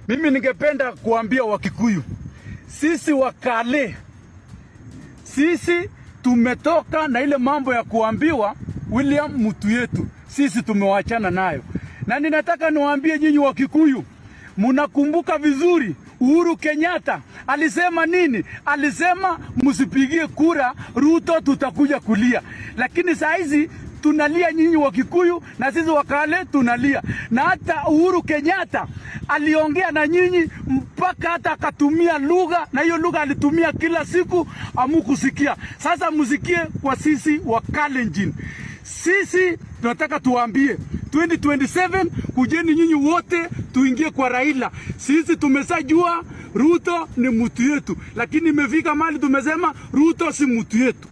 Mimi ningependa kuambia Wakikuyu, sisi Wakale, sisi tumetoka na ile mambo ya kuambiwa William mtu yetu, sisi tumewachana nayo. Na ninataka niwaambie nyinyi Wakikuyu, mnakumbuka vizuri Uhuru Kenyatta alisema nini? Alisema msipigie kura Ruto, tutakuja kulia. Lakini saa hizi tunalia nyinyi Wakikuyu na sisi Wakale tunalia. Na hata Uhuru Kenyatta aliongea na nyinyi mpaka hata akatumia lugha, na hiyo lugha alitumia kila siku, amukusikia. Sasa musikie kwa sisi Wakalenjin. Sisi tunataka tuambie 2027 kujeni nyinyi wote tuingie kwa Raila. Sisi tumesajua Ruto ni mtu yetu, lakini imefika mahali tumesema Ruto si mtu yetu.